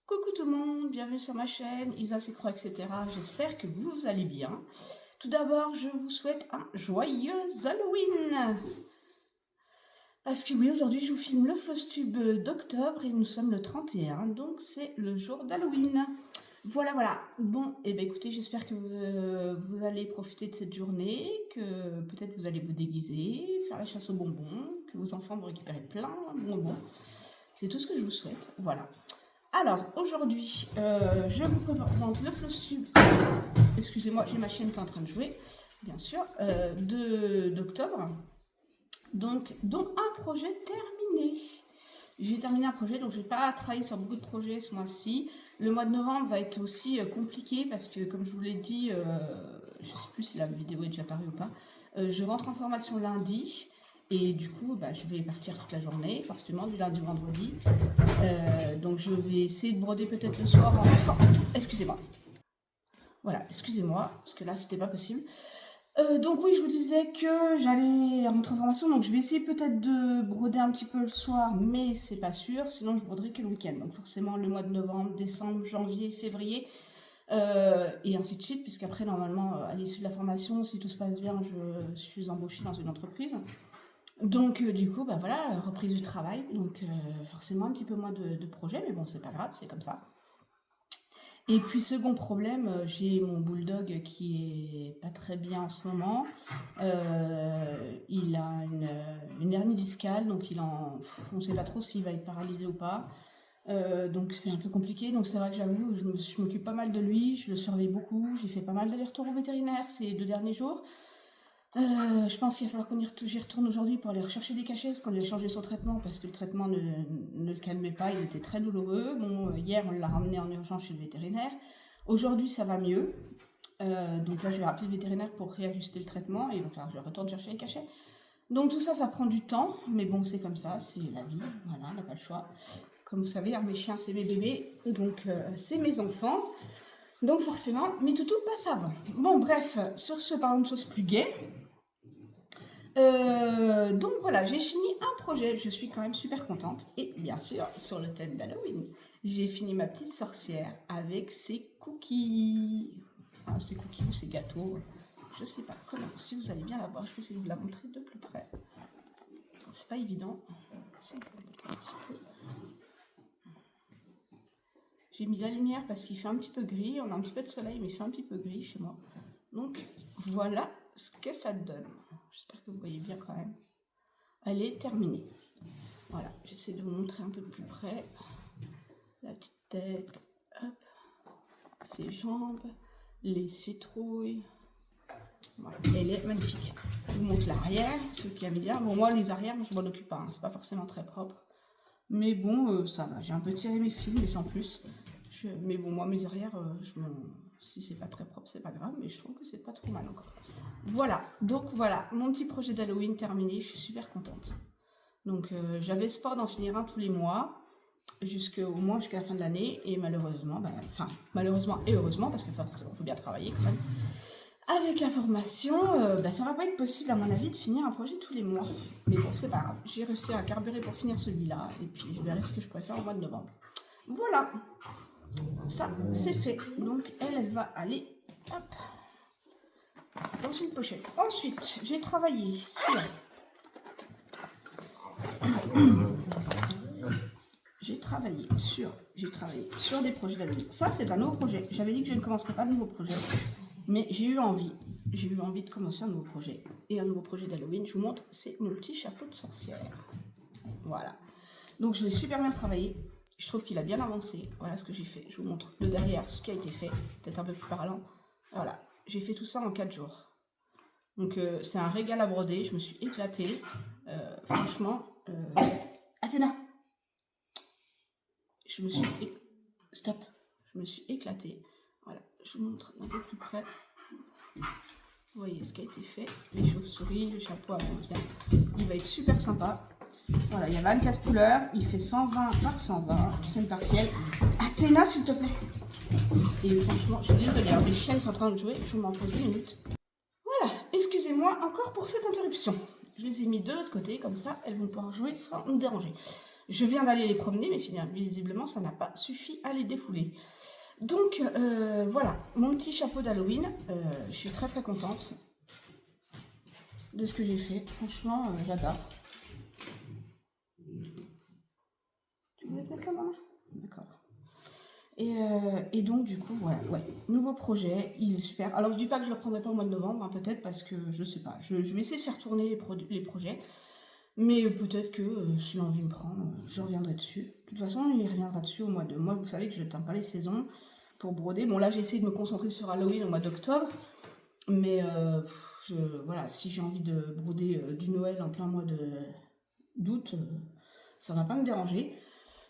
Coucou tout le monde, bienvenue sur ma chaîne, Isa Secro, etc. J'espère que vous allez bien. Tout d'abord, je vous souhaite un joyeux Halloween. Parce que oui, aujourd'hui, je vous filme le Flosstube d'octobre et nous sommes le 31, donc c'est le jour d'Halloween. Voilà, voilà. Bon, et bien écoutez, j'espère que vous allez profiter de cette journée, que peut-être vous allez vous déguiser, faire la chasse aux bonbons, que vos enfants vont récupérer plein de bonbons. C'est tout ce que je vous souhaite, voilà. Alors, aujourd'hui, je vous présente le Flosstube, excusez-moi, j'ai ma chienne qui est en train de jouer, bien sûr, d'octobre. Donc, un projet terminé. J'ai terminé un projet, donc je n'ai pas travaillé sur beaucoup de projets ce mois-ci. Le mois de novembre va être aussi compliqué parce que, comme je vous l'ai dit, je ne sais plus si la vidéo est déjà parue ou pas, je rentre en formation lundi. Et du coup, je vais partir toute la journée, forcément, du lundi au vendredi. Donc je vais essayer de broder peut-être le soir en rentrant. Excusez-moi. Voilà, excusez-moi, parce que là, c'était pas possible. Donc oui, je vous disais que j'allais rentrer en formation, donc je vais essayer peut-être de broder un petit peu le soir, mais c'est pas sûr, sinon je broderai que le week-end. Donc forcément le mois de novembre, décembre, janvier, février, et ainsi de suite, puisqu'après, normalement, à l'issue de la formation, si tout se passe bien, je suis embauchée dans une entreprise. Donc du coup, voilà, reprise du travail, donc forcément un petit peu moins de projets, mais bon, c'est pas grave, c'est comme ça. Et puis second problème, j'ai mon bulldog qui est pas très bien en ce moment. Il a une hernie discale, donc on ne sait pas trop s'il va être paralysé ou pas. Donc c'est un peu compliqué, donc c'est vrai que j'avoue, je m'occupe pas mal de lui, je le surveille beaucoup, j'ai fait pas mal d'allers-retours au vétérinaire ces 2 derniers jours. Je pense qu'il va falloir j'y retourne aujourd'hui pour aller rechercher des cachets, parce qu'on lui a changé son traitement, parce que le traitement ne le calmait pas, il était très douloureux. Bon, hier, on l'a ramené en urgence chez le vétérinaire. Aujourd'hui, ça va mieux. Donc là, je vais rappeler le vétérinaire pour réajuster le traitement, et il va falloir que je retourne chercher les cachets. Donc tout ça, ça prend du temps, mais bon, c'est comme ça, c'est la vie, voilà, on n'a pas le choix. Comme vous savez, mes chiens, c'est mes bébés, donc c'est mes enfants. Donc forcément, mes toutous passent avant. Bon, bref, sur ce, parlons de choses plus gaies. Donc voilà, j'ai fini un projet, je suis quand même super contente. Et bien sûr, sur le thème d'Halloween, j'ai fini ma petite sorcière avec ses cookies. Enfin, ses cookies ou ses gâteaux, je sais pas comment. Si vous allez bien la voir, je vais essayer de vous la montrer de plus près. C'est pas évident. J'ai mis la lumière parce qu'il fait un petit peu gris, on a un petit peu de soleil, mais il fait un petit peu gris chez moi. Donc voilà ce que ça donne. J'espère que vous voyez bien quand même. Elle est terminée. Voilà, j'essaie de vous montrer un peu de plus près. La petite tête, hop, ses jambes, les citrouilles. Voilà, elle est magnifique. Je vous montre l'arrière, ceux qui aiment bien. Bon, moi, les arrières, je m'en occupe pas, hein. C'est pas forcément très propre. Mais bon, ça va. J'ai un peu tiré mes fils, mais sans plus. Mais bon, moi, mes arrières, si c'est pas très propre, c'est pas grave, mais je trouve que c'est pas trop mal encore. Voilà, donc voilà, mon petit projet d'Halloween terminé, je suis super contente. Donc j'avais espoir d'en finir un tous les mois, au moins jusqu'à la fin de l'année, et malheureusement, malheureusement et heureusement, parce qu'il faut bien travailler quand même, avec la formation, ça va pas être possible à mon avis de finir un projet tous les mois. Mais bon, c'est pas grave, j'ai réussi à carburer pour finir celui-là, et puis je verrai ce que je pourrais faire au mois de novembre. Voilà, ça c'est fait, donc elle va aller, hop, dans une pochette. Ensuite, j'ai travaillé sur des projets d'Halloween. Ça, c'est un nouveau projet. J'avais dit que je ne commencerais pas de nouveaux projets, mais j'ai eu envie. J'ai eu envie de commencer un nouveau projet. Et un nouveau projet d'Halloween, je vous montre, c'est mon petit chapeau de sorcière. Voilà. Donc, je l'ai super bien travaillé. Je trouve qu'il a bien avancé. Voilà ce que j'ai fait. Je vous montre de derrière ce qui a été fait. Peut-être un peu plus parlant. Voilà. J'ai fait tout ça en 4 jours. Donc, c'est un régal à broder. Je me suis éclatée. Franchement. Athéna! Stop! Je me suis éclatée. Voilà. Je vous montre un peu plus près. Vous voyez ce qui a été fait. Les chauves-souris, le chapeau avance bien. Il va être super sympa. Voilà, il y a 24 couleurs. Il fait 120 par 120. C'est une partielle. Athéna, s'il te plaît! Et franchement, je suis désolée, les chiens sont en train de jouer. Je vous m'en pose 2 minutes. Voilà, excusez-moi encore pour cette interruption. Je les ai mis de l'autre côté, comme ça, elles vont pouvoir jouer sans nous déranger. Je viens d'aller les promener, mais finalement, visiblement, ça n'a pas suffi à les défouler. Donc, voilà, mon petit chapeau d'Halloween. Je suis très très contente de ce que j'ai fait. Franchement, j'adore. Tu veux mettre la main? D'accord. Et donc, du coup, voilà, ouais, nouveau projet, il est super. Alors, je dis pas que je le reprendrai pas au mois de novembre, hein, peut-être parce que, je sais pas, je vais essayer de faire tourner les projets, mais peut-être que, si l'envie me prend, je reviendrai dessus. De toute façon, il reviendra dessus au mois de... Moi, vous savez que je n'atteins pas les saisons pour broder. Bon, là, j'ai essayé de me concentrer sur Halloween au mois d'octobre, mais, voilà, si j'ai envie de broder du Noël en plein mois d'août, ça va pas me déranger.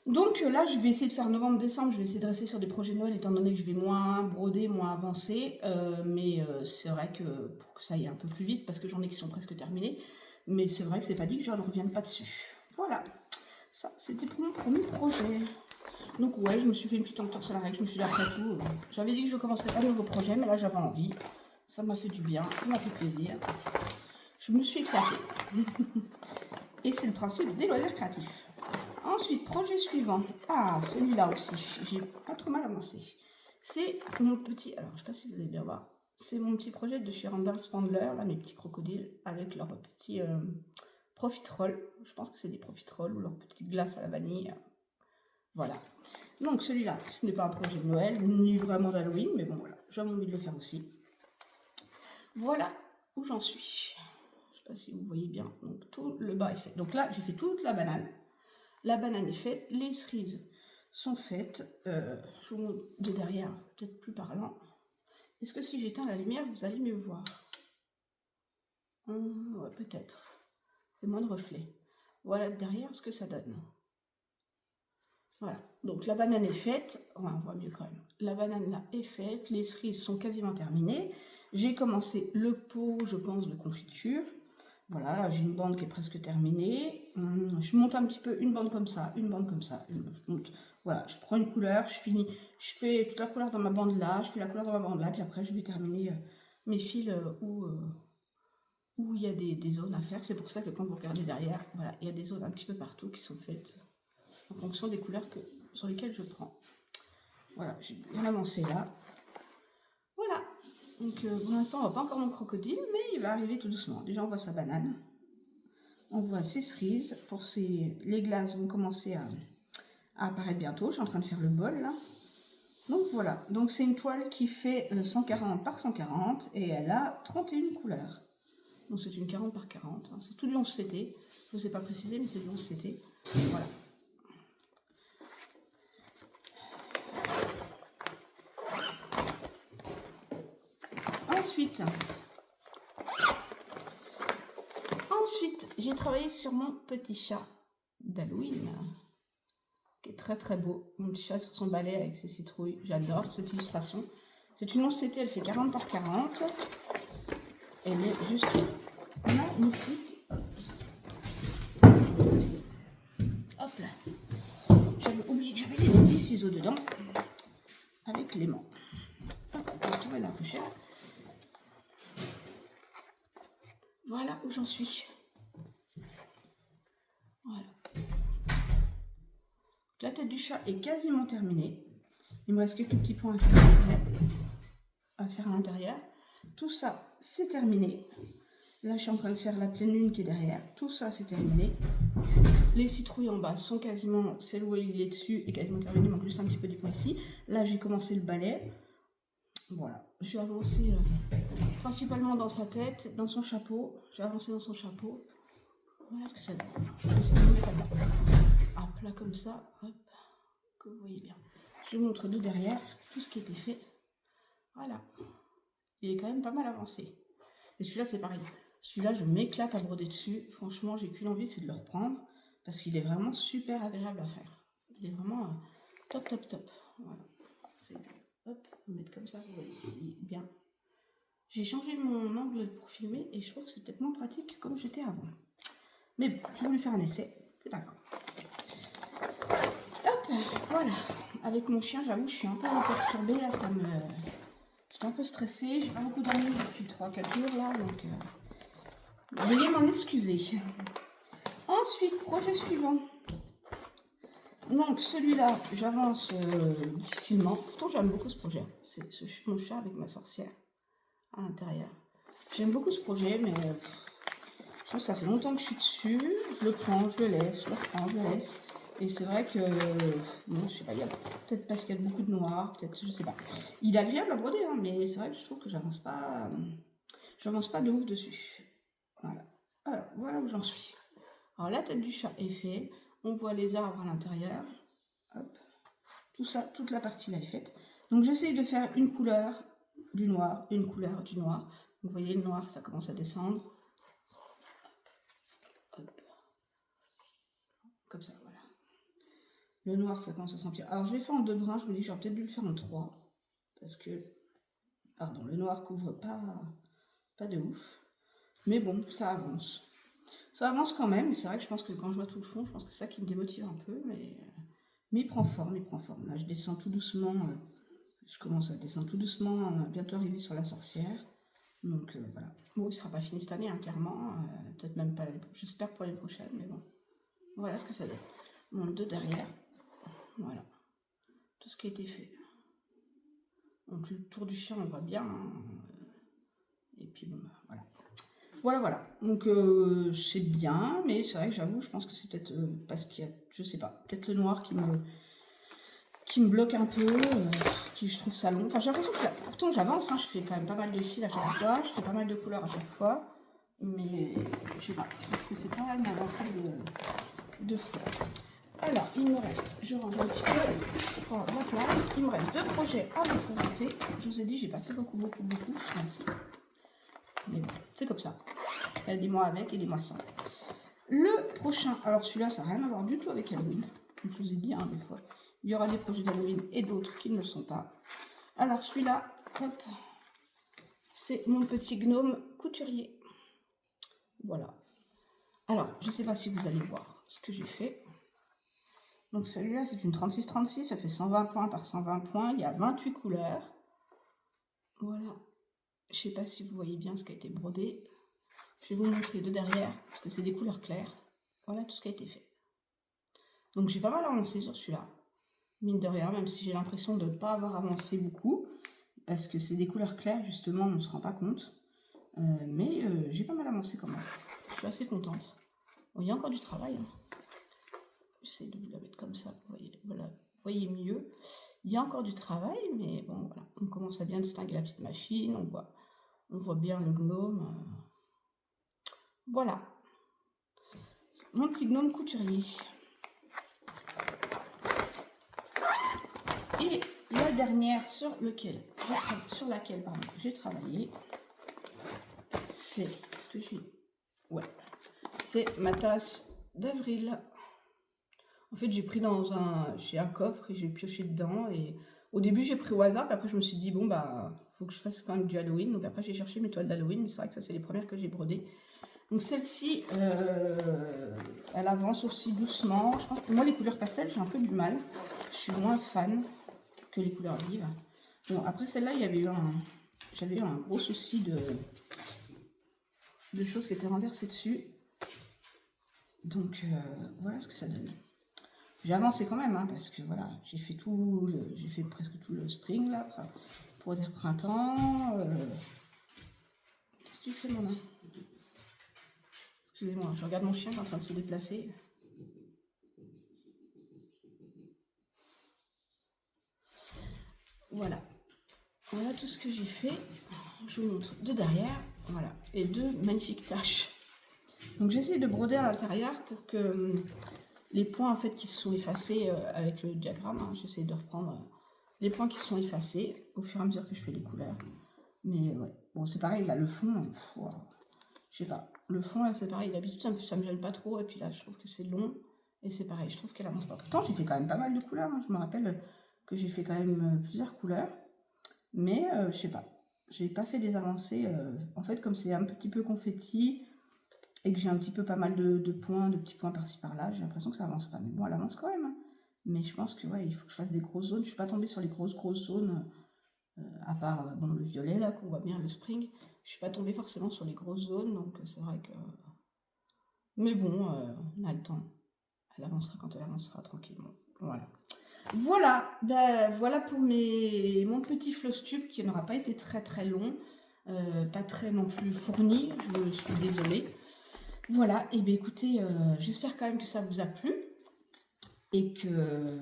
Donc là, je vais essayer de faire novembre-décembre, je vais essayer de rester sur des projets de Noël, étant donné que je vais moins broder, moins avancer. Mais c'est vrai que pour que ça aille un peu plus vite, parce que j'en ai qui sont presque terminés, mais c'est vrai que c'est pas dit que je ne revienne pas dessus. Voilà, ça c'était pour mon premier projet. Donc ouais, je me suis fait une petite entorse à la règle, je me suis dit après tout, j'avais dit que je commencerais pas de nouveaux projets, mais là j'avais envie. Ça m'a fait du bien, ça m'a fait plaisir. Je me suis éclatée. Et c'est le principe des loisirs créatifs. Ensuite, projet suivant. Ah, celui-là aussi, j'ai pas trop mal avancé. C'est mon petit... Alors, je sais pas si vous allez bien voir. C'est mon petit projet de chez Randall Spandler, là, mes petits crocodiles, avec leurs petits profiteroles. Je pense que c'est des profiteroles ou leurs petites glaces à la vanille. Voilà. Donc, celui-là, ce n'est pas un projet de Noël, ni vraiment d'Halloween, mais bon, voilà. J'avais envie de le faire aussi. Voilà où j'en suis. Je sais pas si vous voyez bien. Donc, tout le bas est fait. Donc là, j'ai fait toute la banane. La banane est faite, les cerises sont faites. Je vous montre de derrière, peut-être plus parlant. Est-ce que si j'éteins la lumière, vous allez mieux voir? Ouais, peut-être. C'est moins de reflets. Voilà derrière ce que ça donne. Voilà, donc la banane est faite. Ouais, on voit mieux quand même. La banane là est faite, les cerises sont quasiment terminées. J'ai commencé le pot, je pense, de confiture. Voilà, j'ai une bande qui est presque terminée. Je monte un petit peu une bande comme ça, une bande comme ça. Je monte. Voilà, je prends une couleur, je finis, je fais toute la couleur dans ma bande là, je fais la couleur dans ma bande là, puis après je vais terminer mes fils où il y a des zones à faire. C'est pour ça que quand vous regardez derrière, voilà, il y a des zones un petit peu partout qui sont faites en fonction des couleurs sur lesquelles je prends. Voilà, j'ai bien avancé là. Voilà. Donc pour l'instant, on voit pas encore mon crocodile, mais il va arriver tout doucement. Déjà, on voit sa banane. On voit ses cerises. Les glaces vont commencer à apparaître bientôt. Je suis en train de faire le bol là. Donc voilà. Donc c'est une toile qui fait 140 par 140 et elle a 31 couleurs. Donc c'est une 40 par 40. Hein. C'est tout du 11 CT. Je ne vous ai pas précisé, mais c'est du 11 CT. Voilà. Ensuite, j'ai travaillé sur mon petit chat d'Halloween, qui est très très beau. Mon petit chat sur son balai avec ses citrouilles. J'adore cette illustration. C'est une 11 CT, elle fait 40 par 40. Elle est juste magnifique. Hop là. J'avais oublié que j'avais laissé des ciseaux dedans. Avec l'aimant. Hop, on va trouver la pochette. Voilà où j'en suis. Voilà. La tête du chat est quasiment terminée. Il me reste quelques petits points à faire à l'intérieur. Tout ça, c'est terminé. Là, je suis en train de faire la pleine lune qui est derrière. Tout ça, c'est terminé. Les citrouilles en bas sont quasiment, celle où il est dessus est quasiment terminée. Il manque juste un petit peu du point ici. Là, j'ai commencé le balai. Voilà. J'ai avancé principalement dans sa tête, dans son chapeau. J'ai avancé dans son chapeau. Voilà ce que ça donne. Je vais essayer de le mettre à plat comme ça. Hop, que vous voyez bien. Je vous montre de derrière tout ce qui était fait. Voilà. Il est quand même pas mal avancé. Et celui-là, c'est pareil. Celui-là, je m'éclate à broder dessus. Franchement, j'ai qu'une envie, c'est de le reprendre. Parce qu'il est vraiment super agréable à faire. Il est vraiment top, top, top. Voilà. Hop, on va mettre comme ça, vous voyez. Il est bien. J'ai changé mon angle pour filmer et je trouve que c'est peut-être moins pratique comme j'étais avant. Mais bon, j'ai voulu faire un essai. C'est pas grave. Hop, voilà. Avec mon chien, j'avoue, je suis un peu perturbée. Là, j'étais un peu stressée. J'ai pas beaucoup dormi depuis 3-4 jours là, donc veuillez m'en excuser. Ensuite, projet suivant. Donc celui-là, j'avance difficilement. Pourtant j'aime beaucoup ce projet. C'est mon chat avec ma sorcière à l'intérieur. J'aime beaucoup ce projet, mais je pense que ça fait longtemps que je suis dessus. Je le prends, je le laisse, je le reprends, je le laisse. Et c'est vrai que, bon, je sais pas, peut-être parce qu'il y a beaucoup de noir, peut-être, je sais pas. Il est agréable à broder, hein, mais c'est vrai que je trouve que j'avance pas de ouf dessus. Voilà. Alors, voilà où j'en suis. Alors, la tête du chat est faite. On voit les arbres à l'intérieur. Hop. Tout ça, toute la partie là est faite. Donc, j'essaye de faire une couleur du noir, une couleur du noir. Donc, vous voyez, le noir, ça commence à descendre. Hop. Comme ça, voilà. Le noir, ça commence à s'empirer. Alors, je l'ai fait en 2 brins. Je me dis que j'aurais peut-être dû le faire en 3. Parce que, pardon, le noir couvre pas de ouf. Mais bon, ça avance. Ça avance quand même. C'est vrai que je pense que quand je vois tout le fond, je pense que c'est ça qui me démotive un peu. Mais il prend forme, il prend forme. Là, je descends tout doucement. Je commence à descendre tout doucement. Bientôt arriver sur la sorcière. Donc, voilà. Bon, il sera pas fini cette année, hein, clairement. Peut-être même pas. J'espère pour l'année prochaine, mais bon. Voilà ce que ça donne. Mon 2 derrière. Voilà. Tout ce qui a été fait. Donc, le tour du champ, on voit bien. Hein. Et puis, bon, voilà. Voilà. Donc, c'est bien, mais c'est vrai que j'avoue, je pense que c'est peut-être parce qu'il y a, je sais pas, peut-être le noir qui me bloque un peu, qui je trouve ça long. Enfin, j'ai l'impression que pourtant j'avance, hein, je fais quand même pas mal de fils à chaque fois, je fais pas mal de couleurs à chaque fois, mais je sais pas, je trouve que c'est pas mal d'avancée de fois. Alors, il me reste, je range un petit peu pour la place, il me reste 2 projets à vous présenter. Je vous ai dit, j'ai pas fait beaucoup, merci. Mais bon, c'est comme ça. Il y a des mois avec et des mois sans. Le prochain, alors celui-là, ça n'a rien à voir du tout avec Halloween. Comme je vous ai dit, hein, des fois, il y aura des projets d'Halloween et d'autres qui ne le sont pas. Alors celui-là, hop, c'est mon petit gnome couturier. Voilà. Alors, je ne sais pas si vous allez voir ce que j'ai fait. Donc celui-là, c'est une 36-36, ça fait 120 points par 120 points. Il y a 28 couleurs. Voilà. Je ne sais pas si vous voyez bien ce qui a été brodé. Je vais vous montrer de derrière, parce que c'est des couleurs claires. Voilà tout ce qui a été fait. Donc j'ai pas mal avancé sur celui-là. Mine de rien, même si j'ai l'impression de ne pas avoir avancé beaucoup, parce que c'est des couleurs claires, justement, on ne se rend pas compte. Mais j'ai pas mal avancé quand même. Je suis assez contente. Bon, il y a encore du travail. Hein. J'essaie de vous la mettre comme ça, vous voyez mieux. Il y a encore du travail, mais bon, voilà. On commence à bien distinguer la petite machine, on voit bien le gnome. Voilà. Mon petit gnome couturier. Et la dernière sur laquelle j'ai travaillé, c'est ce que j'ai. Ouais, c'est ma tasse d'avril. En fait, j'ai un coffre et j'ai pioché dedans. Et au début, j'ai pris au hasard. Puis après, je me suis dit, bon, bah, faut que je fasse quand même du Halloween. Donc après, j'ai cherché mes toiles d'Halloween. Mais c'est vrai que ça, c'est les premières que j'ai brodées. Donc celle-ci, elle avance aussi doucement. Je pense que moi, les couleurs pastel, j'ai un peu du mal. Je suis moins fan que les couleurs vives. Bon, après celle-là, j'avais eu un gros souci de choses qui étaient renversées dessus. Donc, voilà ce que ça donne. J'ai avancé quand même, hein, parce que voilà, j'ai fait presque tout le spring là, pour dire printemps. Qu'est-ce que tu fais, mon nain? Excusez-moi, je regarde mon chien qui est en train de se déplacer. Voilà. Voilà tout ce que j'ai fait. Je vous montre de derrière. Voilà. Et 2 magnifiques taches. Donc j'essaie de broder à l'intérieur pour que les points en fait qui se sont effacés avec le diagramme, hein, j'essaie de reprendre les points qui sont effacés au fur et à mesure que je fais les couleurs. Mais ouais, bon c'est pareil là, le fond, je sais pas. Le fond là c'est pareil, d'habitude ça me gêne pas trop et puis là je trouve que c'est long et c'est pareil, je trouve qu'elle avance pas. Pourtant j'ai fait quand même pas mal de couleurs, hein. Je me rappelle que j'ai fait quand même plusieurs couleurs, mais je sais pas. J'ai pas fait des avancées, en fait comme c'est un petit peu confetti, et que j'ai un petit peu pas mal de points, de petits points par-ci par-là, j'ai l'impression que ça avance pas. Mais bon, elle avance quand même. Hein. Mais je pense que ouais, il faut que je fasse des grosses zones. Je suis pas tombée sur les grosses zones, à part bon, le violet là, qu'on voit bien, le spring. Je suis pas tombée forcément sur les grosses zones, donc c'est vrai que... Mais bon, on a le temps. Elle avancera quand elle avancera tranquillement. Voilà. Voilà, ben, voilà pour mon petit floss tube qui n'aura pas été très très long, pas très non plus fourni, je suis désolée. Voilà, et bien écoutez, j'espère quand même que ça vous a plu et que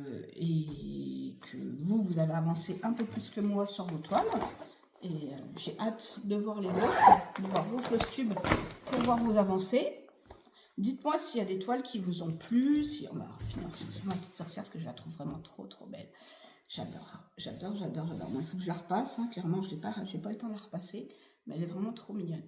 vous avez avancé un peu plus que moi sur vos toiles. Et j'ai hâte de voir les vôtres, de voir vos floss tubes pour voir vos avancées. Dites-moi s'il y a des toiles qui vous ont plu, si on va finir sur ma petite sorcière, parce que je la trouve vraiment trop belle. J'adore. Bon, il faut que je la repasse, hein. Clairement, je n'ai pas eu le temps de la repasser, mais elle est vraiment trop mignonne.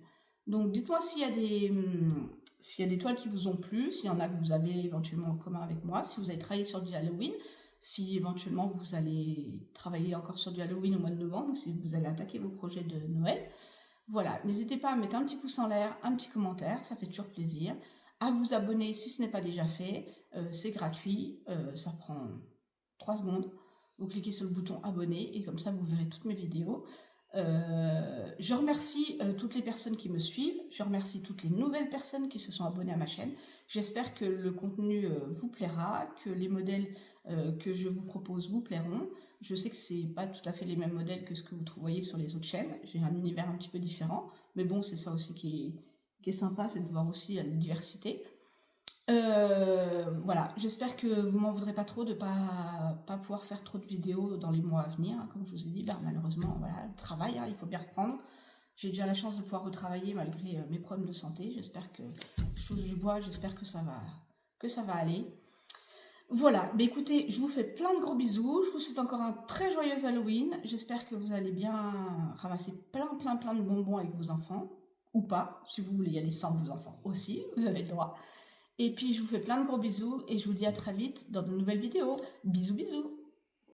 Donc, dites-moi s'il y a des toiles qui vous ont plu, s'il y en a que vous avez éventuellement en commun avec moi, si vous avez travaillé sur du Halloween, si éventuellement vous allez travailler encore sur du Halloween au mois de novembre, ou si vous allez attaquer vos projets de Noël. Voilà, n'hésitez pas à mettre un petit pouce en l'air, un petit commentaire, ça fait toujours plaisir. À vous abonner si ce n'est pas déjà fait, c'est gratuit, ça prend 3 secondes. Vous cliquez sur le bouton abonner et comme ça vous verrez toutes mes vidéos. Je remercie toutes les personnes qui me suivent, je remercie toutes les nouvelles personnes qui se sont abonnées à ma chaîne. J'espère que le contenu vous plaira, que les modèles que je vous propose vous plairont. Je sais que c'est pas tout à fait les mêmes modèles que ce que vous voyez sur les autres chaînes, j'ai un univers un petit peu différent, mais bon, c'est ça aussi qui est sympa, c'est de voir aussi la diversité. Voilà, j'espère que vous m'en voudrez pas trop de pas pouvoir faire trop de vidéos dans les mois à venir. Comme je vous ai dit, malheureusement, voilà, le travail, hein, il faut bien reprendre. J'ai déjà la chance de pouvoir retravailler malgré mes problèmes de santé. J'espère que, je touche du bois, j'espère que ça va aller. Voilà, écoutez, je vous fais plein de gros bisous. Je vous souhaite encore un très joyeux Halloween. J'espère que vous allez bien ramasser plein de bonbons avec vos enfants. Ou pas, si vous voulez y aller sans vos enfants aussi, vous avez le droit. Et puis, je vous fais plein de gros bisous et je vous dis à très vite dans de nouvelles vidéos. Bisous, bisous!